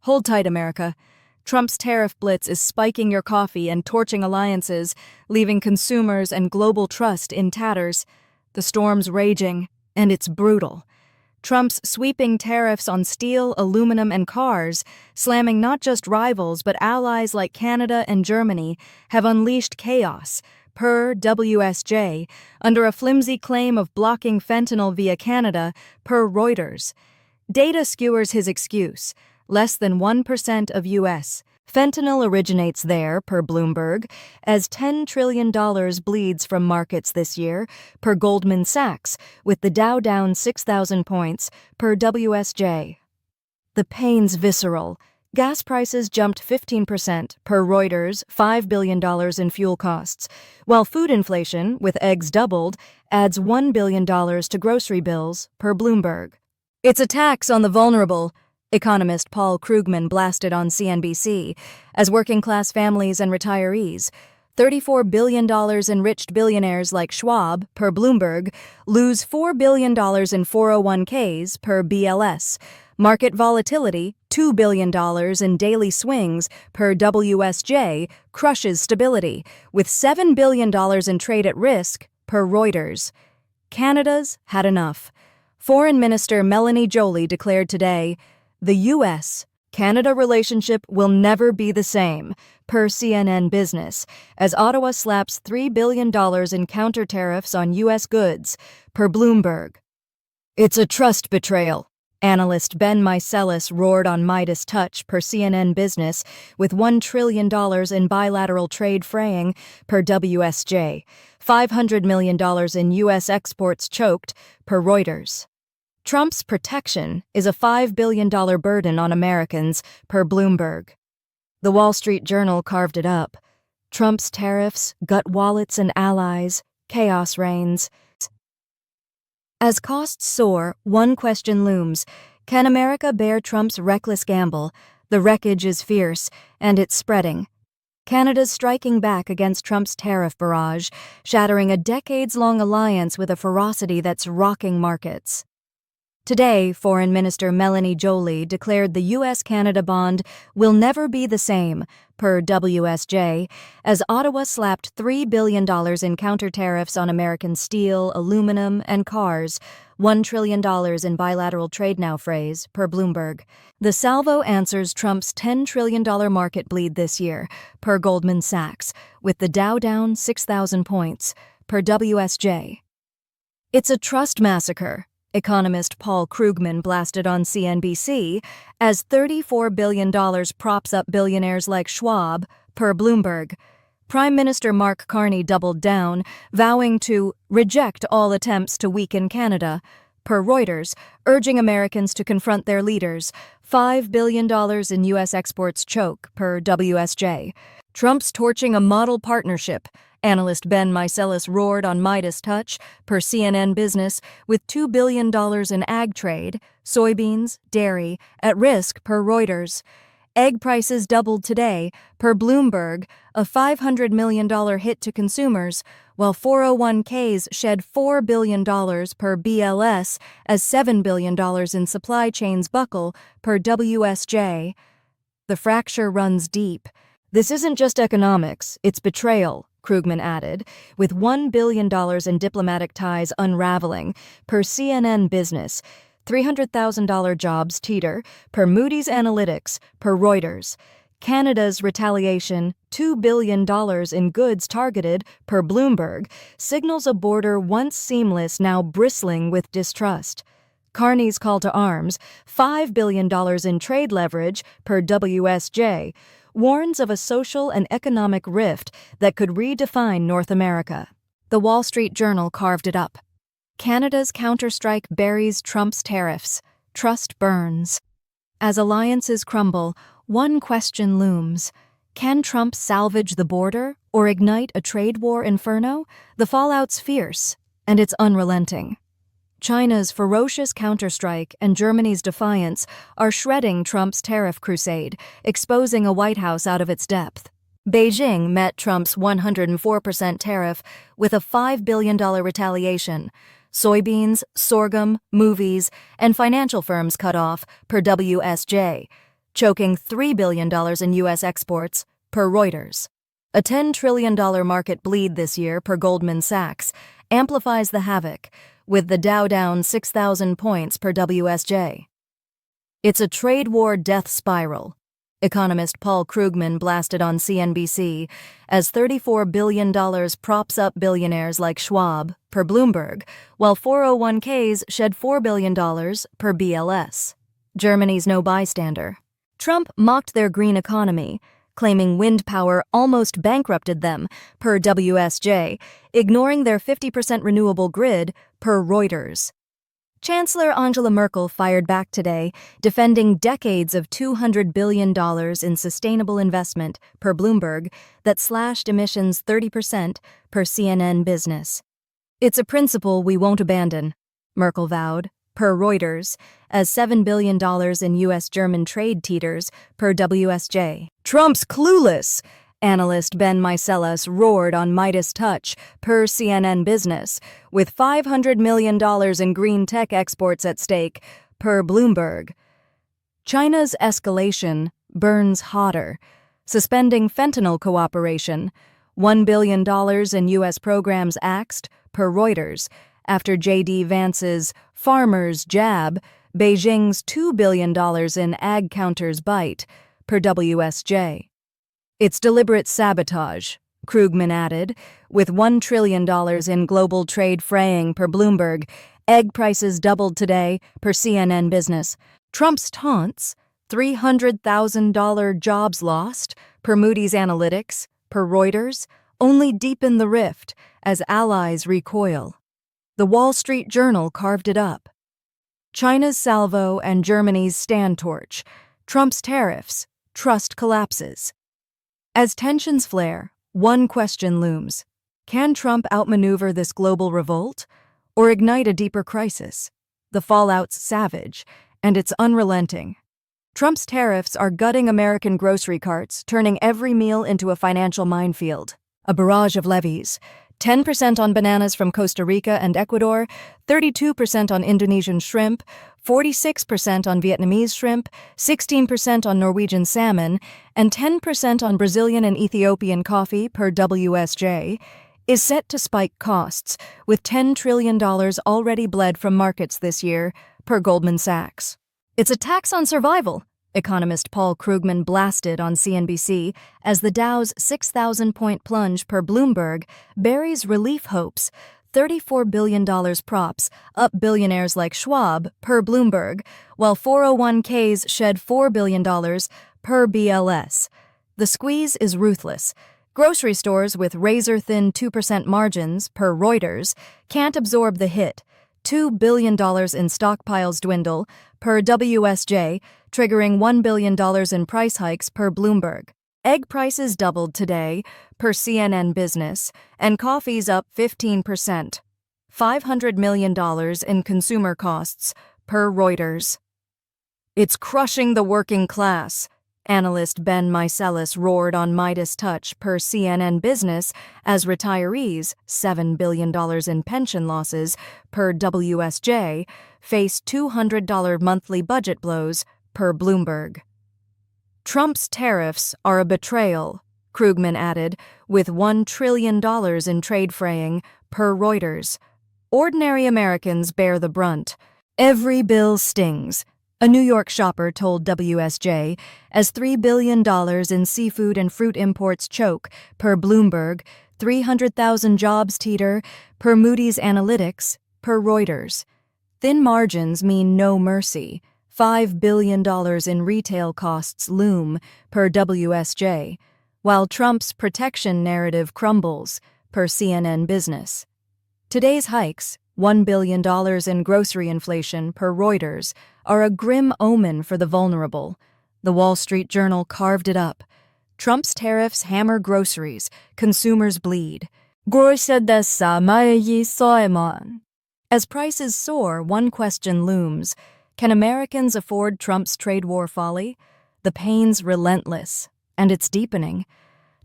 Hold tight, America. Trump's tariff blitz is spiking your coffee and torching alliances, leaving consumers and global trust in tatters. The storm's raging, and it's brutal. Trump's sweeping tariffs on steel, aluminum, and cars, slamming not just rivals but allies like Canada and Germany, have unleashed chaos, per WSJ, under a flimsy claim of blocking fentanyl via Canada, per Reuters. Data skewers his excuse. Less than 1% of U.S. fentanyl originates there, per Bloomberg, as $10 trillion bleeds from markets this year, per Goldman Sachs, with the Dow down 6,000 points, per WSJ. The pain's visceral. Gas prices jumped 15%, per Reuters, $5 billion in fuel costs, while food inflation, with eggs doubled, adds $1 billion to grocery bills, per Bloomberg. It's a tax on the vulnerable, economist Paul Krugman blasted on CNBC, as working-class families and retirees, $34 billion enriched billionaires like Schwab, per Bloomberg, lose $4 billion in 401ks, per BLS. Market volatility, $2 billion in daily swings, per WSJ, crushes stability, with $7 billion in trade at risk, per Reuters. Canada's had enough. Foreign Minister Melanie Joly declared today, the U.S.-Canada relationship will never be the same, per CNN Business, as Ottawa slaps $3 billion in counter-tariffs on U.S. goods, per Bloomberg. It's a trust betrayal, analyst Ben Meiselas roared on Midas Touch, per CNN Business, with $1 trillion in bilateral trade fraying, per WSJ, $500 million in U.S. exports choked, per Reuters. Trump's protection is a $5 billion burden on Americans, per Bloomberg. The Wall Street Journal carved it up. Trump's tariffs gut wallets and allies, chaos reigns. As costs soar, one question looms. Can America bear Trump's reckless gamble? The wreckage is fierce, and it's spreading. Canada's striking back against Trump's tariff barrage, shattering a decades-long alliance with a ferocity that's rocking markets. Today, Foreign Minister Melanie Joly declared the U.S.-Canada bond will never be the same, per WSJ, as Ottawa slapped $3 billion in counter-tariffs on American steel, aluminum, and cars, $1 trillion in bilateral trade now frays, per Bloomberg. The salvo answers Trump's $10 trillion market bleed this year, per Goldman Sachs, with the Dow down 6,000 points, per WSJ. It's a trust massacre, economist Paul Krugman blasted on CNBC, as $34 billion props up billionaires like Schwab, per Bloomberg. Prime Minister Mark Carney doubled down, vowing to reject all attempts to weaken Canada, per Reuters, urging Americans to confront their leaders. $5 billion in U.S. exports choke, per WSJ. Trump's torching a model partnership, analyst Ben Meiselas roared on Midas Touch, per CNN Business, with $2 billion in ag trade, soybeans, dairy, at risk, per Reuters. Egg prices doubled today, per Bloomberg, a $500 million hit to consumers, while 401ks shed $4 billion per BLS as $7 billion in supply chains buckle, per WSJ. The fracture runs deep. This isn't just economics, it's betrayal, Krugman added, with $1 billion in diplomatic ties unraveling, per CNN Business. $300,000 jobs teeter, per Moody's Analytics, per Reuters. Canada's retaliation, $2 billion in goods targeted, per Bloomberg, signals a border once seamless now bristling with distrust. Carney's call to arms, $5 billion in trade leverage, per WSJ, warns of a social and economic rift that could redefine North America. The Wall Street Journal carved it up. Canada's counterstrike buries Trump's tariffs. Trust burns. As alliances crumble, one question looms. Can Trump salvage the border or ignite a trade war inferno? The fallout's fierce, and it's unrelenting. China's ferocious counterstrike and Germany's defiance are shredding Trump's tariff crusade, exposing a White House out of its depth. Beijing met Trump's 104% tariff with a $5 billion retaliation. Soybeans, sorghum, movies, and financial firms cut off, per WSJ. choking $3 billion in U.S. exports, per Reuters. A $10 trillion market bleed this year, per Goldman Sachs, amplifies the havoc, with the Dow down 6,000 points, per WSJ. It's a trade war death spiral, economist Paul Krugman blasted on CNBC, as $34 billion props up billionaires like Schwab, per Bloomberg, while 401ks shed $4 billion, per BLS. Germany's no bystander. Trump mocked their green economy, claiming wind power almost bankrupted them, per WSJ, ignoring their 50% renewable grid, per Reuters. Chancellor Angela Merkel fired back today, defending decades of $200 billion in sustainable investment, per Bloomberg, that slashed emissions 30%, per CNN Business. It's a principle we won't abandon, Merkel vowed, per Reuters, as $7 billion in U.S.-German trade teeters, per WSJ. Trump's clueless, analyst Ben Meiselas roared on Midas Touch, per CNN Business, with $500 million in green tech exports at stake, per Bloomberg. China's escalation burns hotter, suspending fentanyl cooperation, $1 billion in U.S. programs axed, per Reuters, after J.D. Vance's farmer's jab, Beijing's $2 billion in ag counters bite, per WSJ. It's deliberate sabotage, Krugman added, with $1 trillion in global trade fraying, per Bloomberg. Egg prices doubled today, per CNN Business. Trump's taunts, $300,000 jobs lost, per Moody's Analytics, per Reuters, only deepen the rift as allies recoil. The Wall Street Journal carved it up. China's salvo and Germany's stand torch. Trump's tariffs. Trust collapses. As tensions flare, one question looms. Can Trump outmaneuver this global revolt, or ignite a deeper crisis? The fallout's savage, and it's unrelenting. Trump's tariffs are gutting American grocery carts, turning every meal into a financial minefield. A barrage of levies. 10% on bananas from Costa Rica and Ecuador, 32% on Indonesian shrimp, 46% on Vietnamese shrimp, 16% on Norwegian salmon, and 10% on Brazilian and Ethiopian coffee, per WSJ, is set to spike costs, with $10 trillion already bled from markets this year, per Goldman Sachs. It's a tax on survival, economist Paul Krugman blasted on CNBC, as the Dow's 6,000-point plunge, per Bloomberg, buries relief hopes. $34 billion props up billionaires like Schwab, per Bloomberg, while 401ks shed $4 billion, per BLS. The squeeze is ruthless. Grocery stores with razor-thin 2% margins, per Reuters, can't absorb the hit. $2 billion in stockpiles dwindle, per WSJ, triggering $1 billion in price hikes, per Bloomberg. Egg prices doubled today, per CNN Business, and coffee's up 15%. $500 million in consumer costs, per Reuters. It's crushing the working class, analyst Ben Meiselas roared on Midas Touch, per CNN Business, as retirees, $7 billion in pension losses, per WSJ, face $200 monthly budget blows, per Bloomberg. Trump's tariffs are a betrayal, Krugman added, with $1 trillion in trade fraying, per Reuters. Ordinary Americans bear the brunt. Every bill stings, a New York shopper told WSJ, as $3 billion in seafood and fruit imports choke, per Bloomberg, 300,000 jobs teeter, per Moody's Analytics, per Reuters. Thin margins mean no mercy. $5 billion in retail costs loom, per WSJ, while Trump's protection narrative crumbles, per CNN Business. Today's hikes, $1 billion in grocery inflation, per Reuters, are a grim omen for the vulnerable. The Wall Street Journal carved it up. Trump's tariffs hammer groceries, consumers bleed. As prices soar, one question looms. Can Americans afford Trump's trade war folly? The pain's relentless, and it's deepening.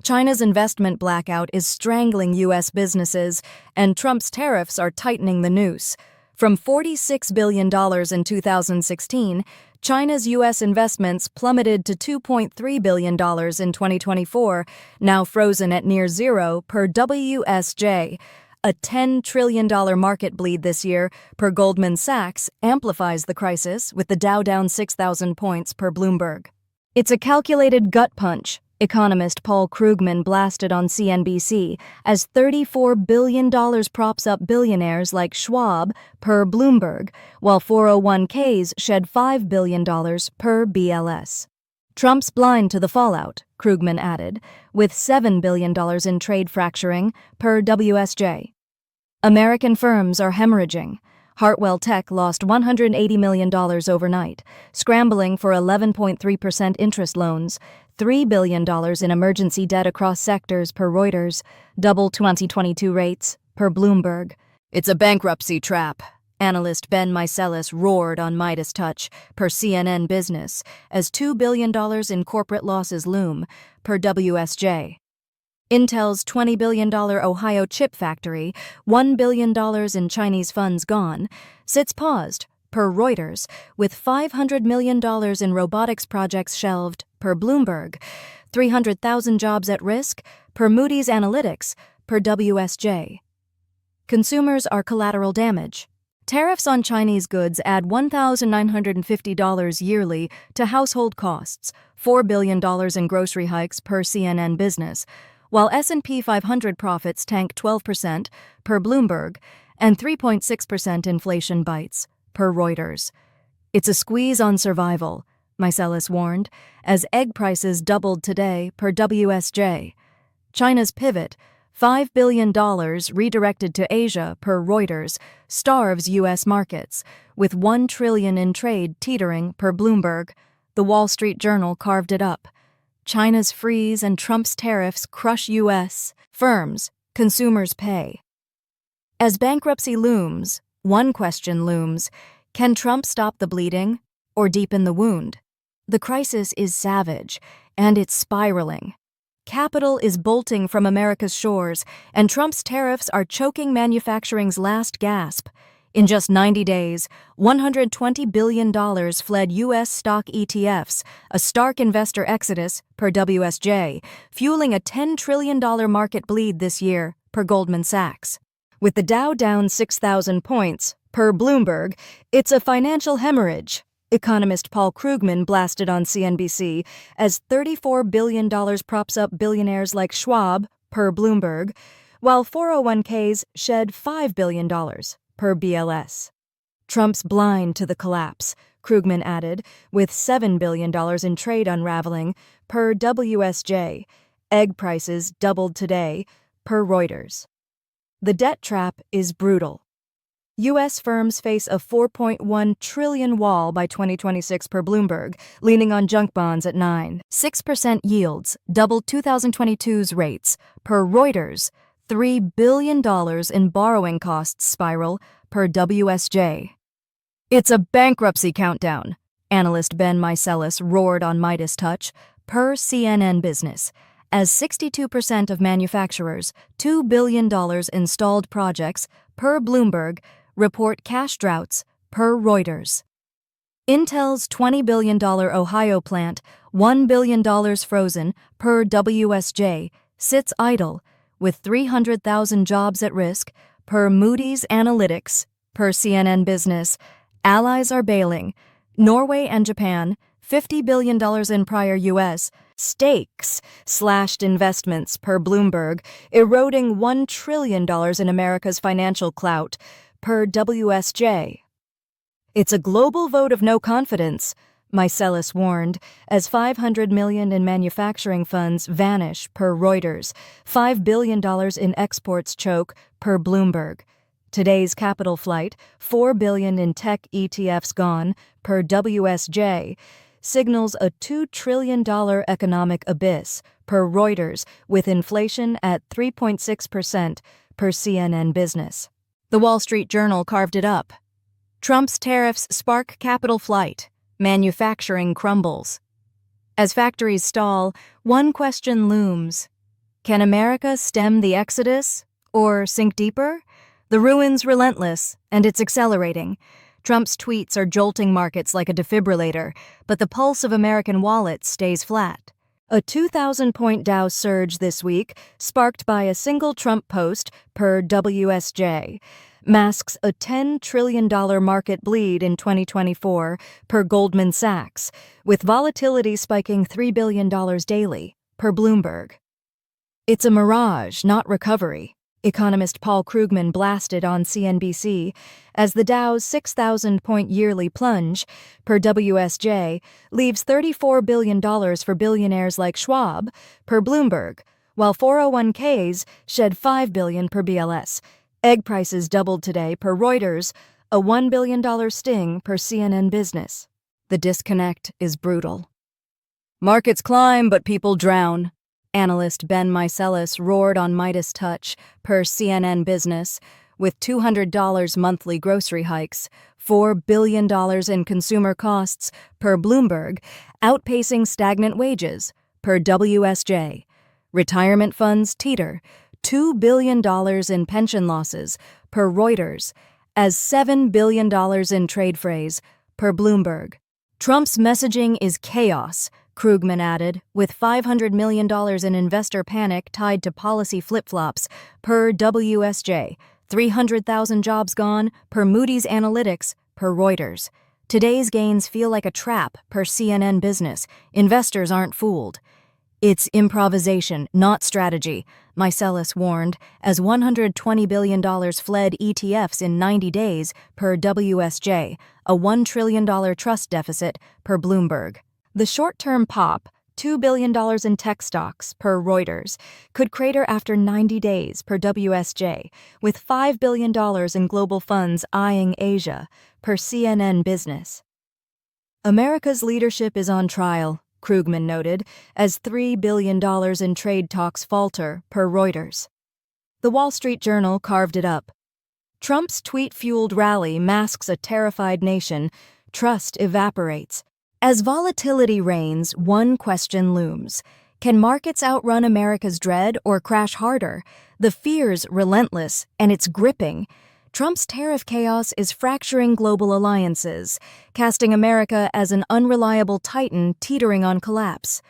China's investment blackout is strangling U.S. businesses, and Trump's tariffs are tightening the noose. From $46 billion in 2016 China's U.S. investments plummeted to $2.3 billion in 2024, now frozen at near zero per WSJ. A $10 trillion market bleed this year, per Goldman Sachs, amplifies the crisis, with the Dow down 6,000 points per Bloomberg. It's a calculated gut punch, economist Paul Krugman blasted on CNBC, as $34 billion props up billionaires like Schwab, per Bloomberg, while 401ks shed $5 billion per BLS. Trump's blind to the fallout, Krugman added, with $7 billion in trade fracturing, per WSJ. American firms are hemorrhaging. Hartwell Tech lost $180 million overnight, scrambling for 11.3% interest loans, $3 billion in emergency debt across sectors, per Reuters, double 2022 rates, per Bloomberg. It's a bankruptcy trap, analyst Ben Meiselas roared on Midas Touch, per CNN Business, as $2 billion in corporate losses loom, per WSJ. Intel's $20 billion Ohio chip factory, $1 billion in Chinese funds gone, sits paused, per Reuters, with $500 million in robotics projects shelved, per Bloomberg, 300,000 jobs at risk, per Moody's Analytics, per WSJ. Consumers are collateral damage. Tariffs on Chinese goods add $1,950 yearly to household costs, $4 billion in grocery hikes, per CNN Business, while S&P 500 profits tank 12%, per Bloomberg, and 3.6% inflation bites, per Reuters. It's a squeeze on survival, Meiselas warned, as egg prices doubled today, per WSJ. China's pivot, $5 billion redirected to Asia, per Reuters, starves U.S. markets, with $1 trillion in trade teetering, per Bloomberg. The Wall Street Journal carved it up. China's freeze and Trump's tariffs crush U.S. firms, consumers pay. As bankruptcy looms, one question looms: can Trump stop the bleeding or deepen the wound? The crisis is savage, and it's spiraling. Capital is bolting from America's shores, and Trump's tariffs are choking manufacturing's last gasp. In just 90 days, $120 billion fled U.S. stock ETFs, a stark investor exodus, per WSJ, fueling a $10 trillion market bleed this year, per Goldman Sachs. With the Dow down 6,000 points, per Bloomberg, it's a financial hemorrhage, economist Paul Krugman blasted on CNBC, as $34 billion props up billionaires like Schwab, per Bloomberg, while 401ks shed $5 billion, per BLS. Trump's blind to the collapse, Krugman added, with $7 billion in trade unraveling, per WSJ. Egg prices doubled today, per Reuters. The debt trap is brutal. U.S. firms face a $4.1 trillion wall by 2026, per Bloomberg, leaning on junk bonds at 9.6% yields, double 2022's rates, per Reuters. $3 billion in borrowing costs spiral, per WSJ. It's a bankruptcy countdown, analyst Ben Meiselas roared on Midas Touch, per CNN Business, as 62% of manufacturers' $2 billion installed projects, per Bloomberg, report cash droughts, per Reuters. Intel's $20 billion Ohio plant, $1 billion frozen, per WSJ, sits idle, with 300,000 jobs at risk, per Moody's Analytics, per CNN Business. Allies are bailing. Norway and Japan, $50 billion in prior U.S. stakes slashed investments, per Bloomberg, eroding $1 trillion in America's financial clout, per WSJ. It's a global vote of no confidence, Meiselas warned, as $500 million in manufacturing funds vanish, per Reuters, $5 billion in exports choke, per Bloomberg. Today's capital flight, $4 billion in tech ETFs gone, per WSJ, signals a $2 trillion economic abyss, per Reuters, with inflation at 3.6%, per CNN Business. The Wall Street Journal carved it up. Trump's tariffs spark capital flight. Manufacturing crumbles. As factories stall, one question looms: can America stem the exodus or sink deeper? The ruin's relentless, and it's accelerating. Trump's tweets are jolting markets like a defibrillator, but the pulse of American wallets stays flat. A 2,000-point Dow surge this week, sparked by a single Trump post per WSJ, masks a $10 trillion market bleed in 2024 per Goldman Sachs, with volatility spiking $3 billion daily per Bloomberg. It's a mirage, not recovery, economist Paul Krugman blasted on CNBC as the Dow's 6,000-point yearly plunge, per WSJ, leaves $34 billion for billionaires like Schwab, per Bloomberg, while 401ks shed $5 billion per BLS. Egg prices doubled today, per Reuters, a $1 billion sting per CNN Business. The disconnect is brutal. Markets climb, but people drown. Analyst Ben Meiselas roared on Midas Touch, per CNN Business, with $200 monthly grocery hikes, $4 billion in consumer costs, per Bloomberg, outpacing stagnant wages, per WSJ. Retirement funds teeter, $2 billion in pension losses, per Reuters, as $7 billion in trade frays, per Bloomberg. Trump's messaging is chaos, Krugman added, with $500 million in investor panic tied to policy flip-flops, per WSJ, 300,000 jobs gone, per Moody's Analytics, per Reuters. Today's gains feel like a trap, per CNN Business. Investors aren't fooled. It's improvisation, not strategy, Meiselas warned, as $120 billion fled ETFs in 90 days, per WSJ, a $1 trillion trust deficit, per Bloomberg. The short-term pop, $2 billion in tech stocks, per Reuters, could crater after 90 days, per WSJ, with $5 billion in global funds eyeing Asia, per CNN Business. America's leadership is on trial, Krugman noted, as $3 billion in trade talks falter, per Reuters. The Wall Street Journal carved it up. Trump's tweet-fueled rally masks a terrified nation. Trust evaporates. As volatility reigns, one question looms. Can markets outrun America's dread or crash harder? The fear's relentless, and it's gripping. Trump's tariff chaos is fracturing global alliances, casting America as an unreliable titan teetering on collapse.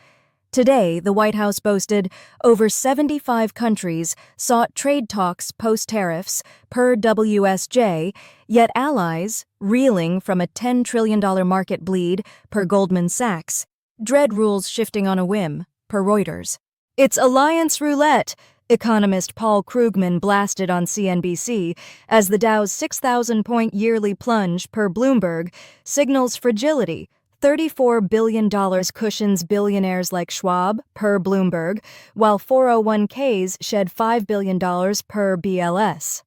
Today, the White House boasted over 75 countries sought trade talks post-tariffs, per WSJ, yet allies, reeling from a $10 trillion market bleed, per Goldman Sachs, dread rules shifting on a whim, per Reuters. It's alliance roulette, economist Paul Krugman blasted on CNBC as the Dow's 6,000-point yearly plunge, per Bloomberg, signals fragility. $34 billion cushions billionaires like Schwab, per Bloomberg, while 401ks shed $5 billion per BLS.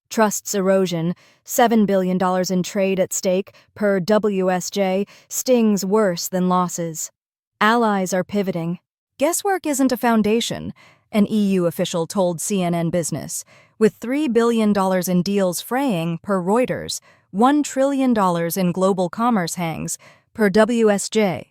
Trusts erosion, $7 billion in trade at stake, per WSJ, stings worse than losses. Allies are pivoting. Guesswork isn't a foundation, an EU official told CNN Business, with $3 billion in deals fraying, per Reuters, $1 trillion in global commerce hangs, per WSJ.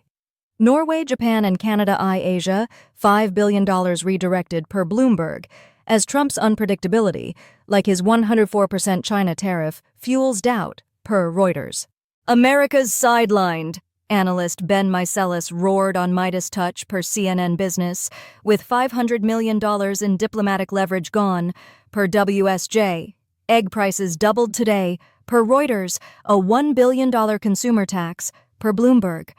Norway, Japan, and Canada eye Asia, $5 billion redirected, per Bloomberg, as Trump's unpredictability, like his 104% China tariff, fuels doubt, per Reuters. America's sidelined, analyst Ben Meiselas roared on Midas Touch, per CNN Business, with $500 million in diplomatic leverage gone, per WSJ. Egg prices doubled today, per Reuters, a $1 billion consumer tax, per Bloomberg.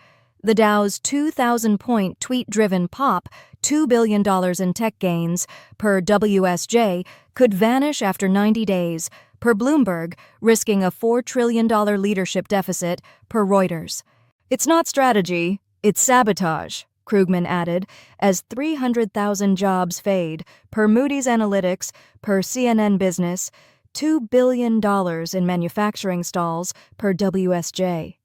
The Dow's 2,000-point tweet-driven pop, $2 billion in tech gains, per WSJ, could vanish after 90 days, per Bloomberg, risking a $4 trillion leadership deficit, per Reuters. It's not strategy, it's sabotage, Krugman added, as 300,000 jobs fade, per Moody's Analytics, per CNN Business, $2 billion in manufacturing stalls, per WSJ.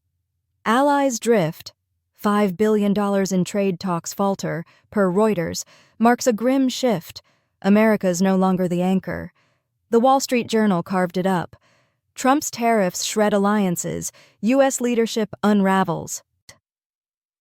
Allies drift. $5 billion in trade talks falter, per Reuters, marks a grim shift. America's no longer the anchor. The Wall Street Journal carved it up. Trump's tariffs shred alliances. U.S. leadership unravels.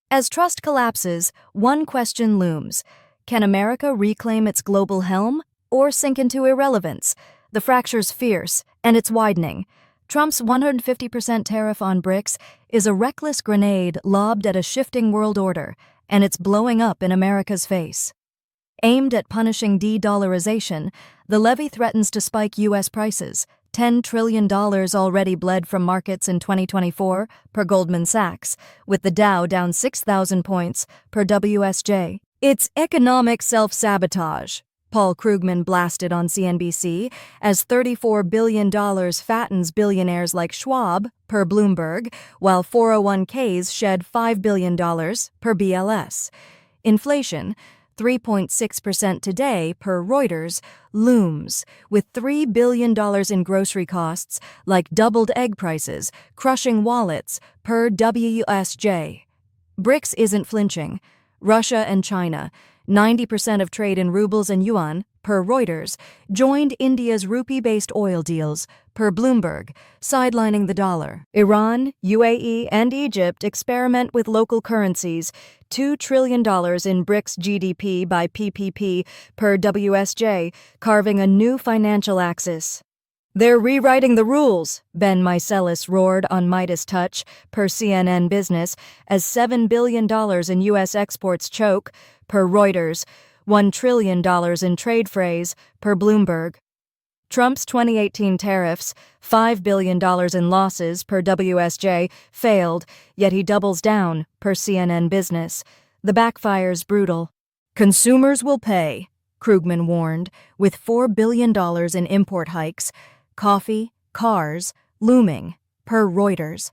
As trust collapses, one question looms. Can America reclaim its global helm or sink into irrelevance? The fracture's fierce, and it's widening. Trump's 150% tariff on BRICS is a reckless grenade lobbed at a shifting world order, and it's blowing up in America's face. Aimed at punishing de-dollarization, the levy threatens to spike U.S. prices. $10 trillion already bled from markets in 2024, per Goldman Sachs, with the Dow down 6,000 points, per WSJ. It's economic self-sabotage, Paul Krugman blasted on CNBC, as $34 billion fattens billionaires like Schwab, per Bloomberg, while 401ks shed $5 billion, per BLS. Inflation, 3.6% today, per Reuters, looms, with $3 billion in grocery costs, like doubled egg prices, crushing wallets, per WSJ. BRICS isn't flinching. Russia and China, 90% of trade in rubles and yuan, per Reuters, joined India's rupee-based oil deals, per Bloomberg, sidelining the dollar. Iran, UAE, and Egypt experiment with local currencies, $2 trillion in BRICS GDP by PPP, per WSJ, carving a new financial axis. They're rewriting the rules, Ben Meiselas roared on Midas Touch, per CNN Business, as $7 billion in U.S. exports choke, per Reuters, $1 trillion in trade frays, per Bloomberg. Trump's 2018 tariffs, $5 billion in losses, per WSJ, failed, yet he doubles down, per CNN Business. The backfire's brutal. Consumers will pay, Krugman warned, with $4 billion in import hikes. Coffee, cars, looming, per Reuters.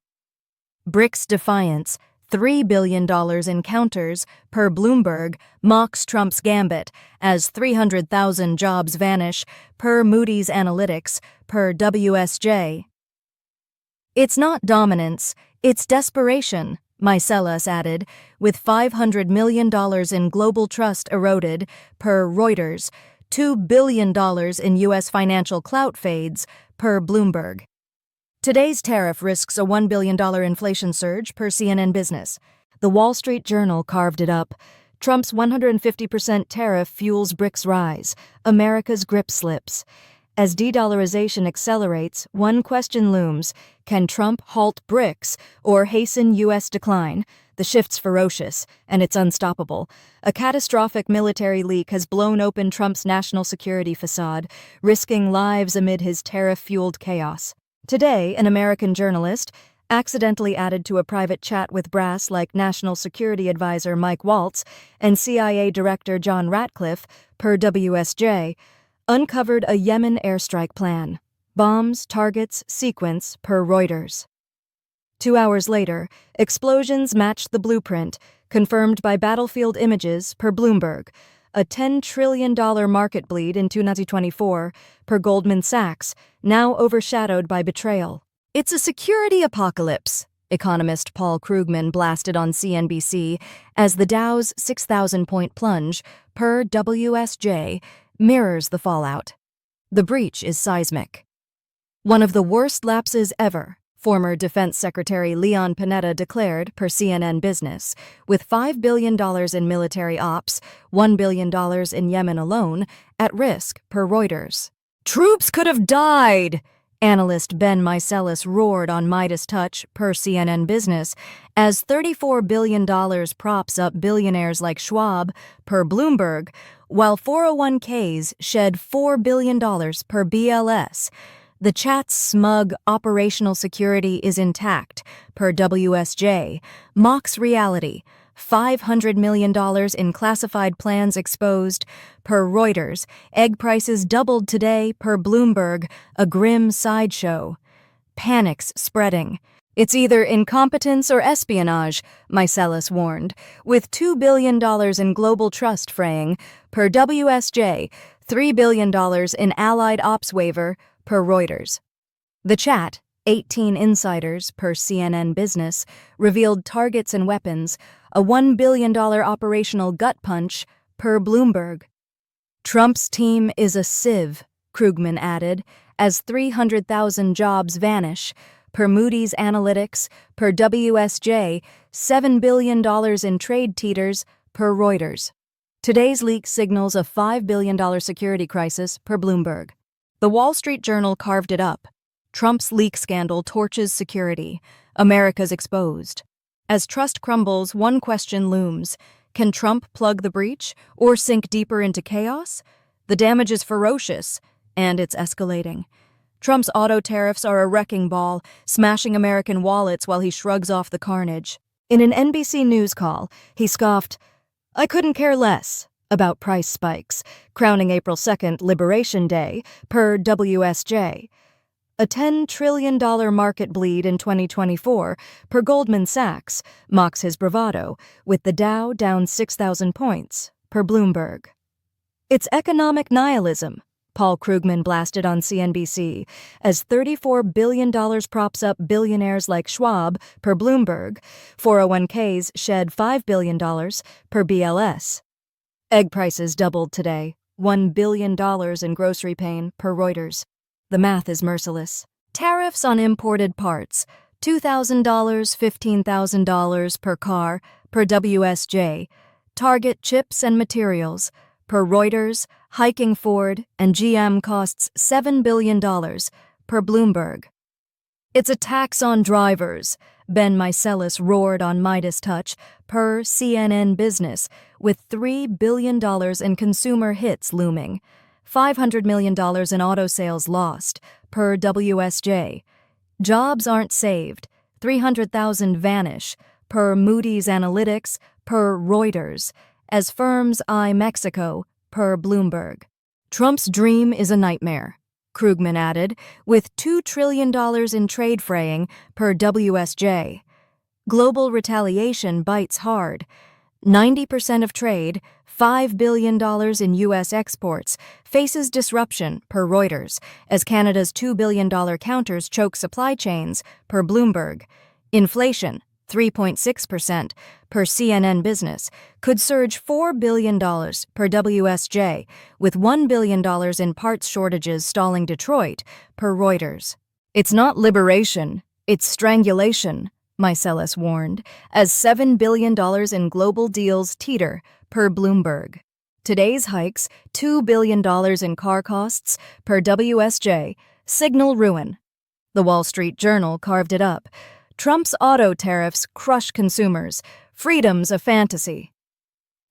BRICS defiance, $3 billion in counters, per Bloomberg, mocks Trump's gambit as 300,000 jobs vanish, per Moody's Analytics, per WSJ. It's not dominance, it's desperation, Meiselas added, with $500 million in global trust eroded, per Reuters, $2 billion in U.S. financial clout fades, per Bloomberg. Today's tariff risks a $1 billion inflation surge, per CNN Business. The Wall Street Journal carved it up. Trump's 150% tariff fuels BRICS rise. America's grip slips. As de-dollarization accelerates, one question looms. Can Trump halt BRICS or hasten U.S. decline? The shift's ferocious, and it's unstoppable. A catastrophic military leak has blown open Trump's national security facade, risking lives amid his tariff-fueled chaos. Today, an American journalist, accidentally added to a private chat with brass like National Security Advisor Mike Waltz and CIA Director John Ratcliffe, per WSJ, uncovered a Yemen airstrike plan. Bombs, targets, sequence, per Reuters. 2 hours later, explosions matched the blueprint, confirmed by battlefield images, per Bloomberg. A $10 trillion market bleed in 2024, per Goldman Sachs, now overshadowed by betrayal. It's a security apocalypse, economist Paul Krugman blasted on CNBC, as the Dow's 6,000-point plunge, per WSJ, mirrors the fallout. The breach is seismic. One of the worst lapses ever, former Defense Secretary Leon Panetta declared, per CNN Business, with $5 billion in military ops, $1 billion in Yemen alone, at risk, per Reuters. Troops could have died, analyst Ben Meiselas roared on Midas Touch, per CNN Business, as $34 billion props up billionaires like Schwab, per Bloomberg, while 401ks shed $4 billion, per BLS. The chat's smug operational security is intact, per WSJ, mocks reality. $500 million in classified plans exposed, per Reuters. Egg prices doubled today, per Bloomberg, a grim sideshow. Panic's spreading. It's either incompetence or espionage, Meiselas warned, with $2 billion in global trust fraying, per WSJ, $3 billion in allied ops waiver, per Reuters. The chat, 18 insiders, per CNN Business, revealed targets and weapons, a $1 billion operational gut punch, per Bloomberg. Trump's team is a sieve, Krugman added, as 300,000 jobs vanish, per Moody's Analytics, per WSJ, $7 billion in trade teeters, per Reuters. Today's leak signals a $5 billion security crisis, per Bloomberg. The Wall Street Journal carved it up. Trump's leak scandal torches security. America's exposed. As trust crumbles, one question looms. Can Trump plug the breach or sink deeper into chaos? The damage is ferocious, and it's escalating. Trump's auto tariffs are a wrecking ball, smashing American wallets while he shrugs off the carnage. In an NBC News call, he scoffed, "I couldn't care less," about price spikes, crowning April 2nd Liberation Day, per WSJ. A $10 trillion market bleed in 2024, per Goldman Sachs, mocks his bravado, with the Dow down 6,000 points, per Bloomberg. It's economic nihilism, Paul Krugman blasted on CNBC, as $34 billion props up billionaires like Schwab, per Bloomberg. 401ks shed $5 billion, per BLS. Egg prices doubled today, $1 billion in grocery pain, per Reuters. The math is merciless. Tariffs on imported parts, $2,000, $15,000 per car, per WSJ. Target chips and materials, per Reuters. Hiking Ford and GM costs $7 billion, per Bloomberg. It's a tax on drivers, Ben Meiselas roared on Midas Touch, per CNN Business, with $3 billion in consumer hits looming. $500 million in auto sales lost, per WSJ. Jobs aren't saved. 300,000 vanish, per Moody's Analytics, per Reuters, as firms eye Mexico, per Bloomberg. Trump's dream is a nightmare, Krugman added, with $2 trillion in trade fraying, per WSJ. Global retaliation bites hard. 90% of trade, $5 billion in U.S. exports, faces disruption, per Reuters, as Canada's $2 billion counters choke supply chains, per Bloomberg. Inflation, 3.6%, per CNN Business, could surge $4 billion, per WSJ, with $1 billion in parts shortages stalling Detroit, per Reuters. It's not liberation, it's strangulation, Meiselas warned, as $7 billion in global deals teeter, per Bloomberg. Today's hikes, $2 billion in car costs, per WSJ, signal ruin. The Wall Street Journal carved it up. Trump's auto tariffs crush consumers. Freedom's a fantasy.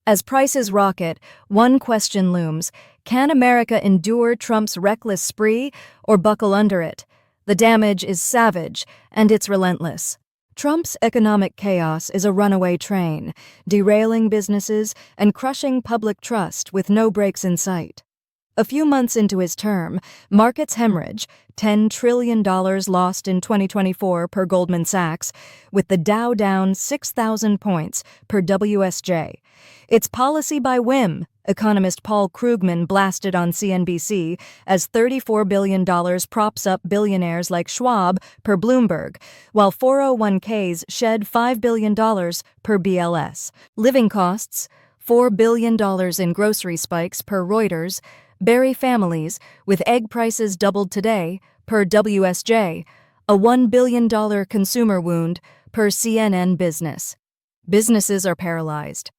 As prices rocket, one question looms. Can America endure Trump's reckless spree or buckle under it? The damage is savage, and it's relentless. Trump's economic chaos is a runaway train, derailing businesses and crushing public trust with no brakes in sight. A few months into his term, markets hemorrhage, $10 trillion lost in 2024 per Goldman Sachs, with the Dow down 6,000 points per WSJ. It's policy by whim, economist Paul Krugman blasted on CNBC, as $34 billion props up billionaires like Schwab, per Bloomberg, while 401ks shed $5 billion, per BLS. Living costs, $4 billion in grocery spikes, per Reuters, bury families, with egg prices doubled today, per WSJ, a $1 billion consumer wound, per CNN Business. Businesses are paralyzed.